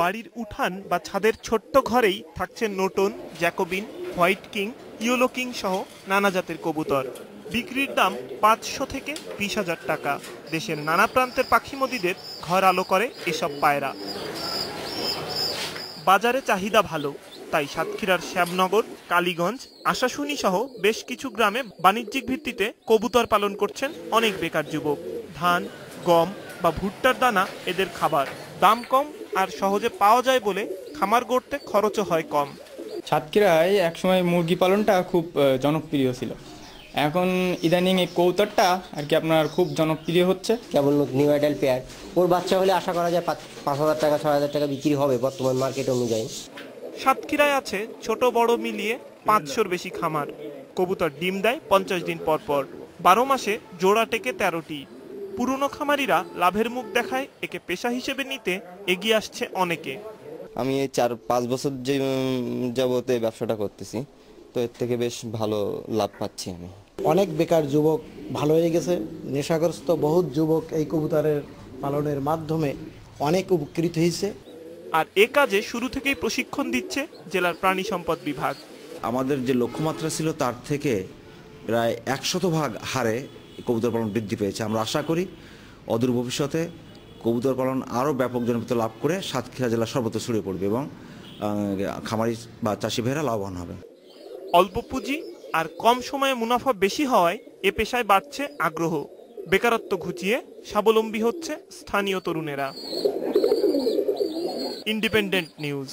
বাড়ির উঠান বা ছাদের ছোট্ট ঘরেই থাকছে নোটন, Jacobin, white king, yellow king সহ নানা জাতের কবুতর। বিক্রির দাম ৫০০ থেকে ২০,০০০ টাকা। দেশের নানা প্রান্তের পাখিমদীদের ঘর আলো করে এসব পায়রা। বাজারে চাহিদা ভালো, তাই সাতক্ষীরার শ্যামনগর, কালীগঞ্জ, আশাশুনি সহ বেশ কিছু গ্রামে বাণিজ্যিক ভিত্তিতে কবুতর পালন করছেন অনেক বেকার যুবক। ধান, গম বা ভুট্টার দানা এদের খাবার। দাম কম আর সহজে পাওয়া যায় বলে খামার গড়তে খরচও হয় কম। সাতক্ষীরায় একসময় মুরগি পালনটা খুব জনপ্রিয় ছিল। এখন ইদানিং এই কবুতরটা আর কি আপনার খুব জনপ্রিয় হচ্ছে। কেবল নিউ আইডাল পেয়ার, ওর বাচ্চা হলে আশা করা যায় ৫,০০০ টাকা ৬,০০০ টাকা বিক্রি হবে বর্তমান মার্কেট অনুযায়ী। সাতক্ষীরায় আছে ছোট বড় মিলিয়ে ৫০০-র বেশি খামার। কবুতর ডিম দেয় ৫০ দিন পর পর। ১২ মাসে জোড়া টেকে ১৩টি। পুরনো খামারিরা লাভের মুখ দেখায় একে পেশা হিসেবে নিতে এগিয়ে আসছে অনেকে। আমি এই ৪-৫ বছর যাবতে ব্যবসাটা করতেছি, তো এর থেকে বেশ ভালো লাভ পাচ্ছি আমি। অনেক বেকার যুবক ভালো হয়ে গেছে। নেশাগ্রস্ত বহুত যুবক এই কবুতরের পালনের মাধ্যমে অনেক উপকৃত হয়েছে। আর এ কাজে শুরু থেকেই প্রশিক্ষণ দিচ্ছে জেলার প্রাণী সম্পদ বিভাগ। আমাদের যে লক্ষ্যমাত্রা ছিল তার থেকে প্রায় ১০০% হারে কবুতর পালন বৃদ্ধি পেয়েছে। আমরা আশা করি অদূর ভবিষ্যতে কবুতর পালন আরও ব্যাপক জনপ্রিয়তা লাভ করে সাতক্ষীরা জেলা সর্বত্র ছড়িয়ে পড়বে এবং খামারি বা চাষি ভাইয়েরা লাভবান হবে। অল্প পুঁজি আর কম সময়ে মুনাফা বেশি হওয়ায় এ পেশায় বাড়ছে আগ্রহ। বেকারত্ব ঘুচিয়ে স্বাবলম্বী হচ্ছে স্থানীয় তরুণেরা। Independent news.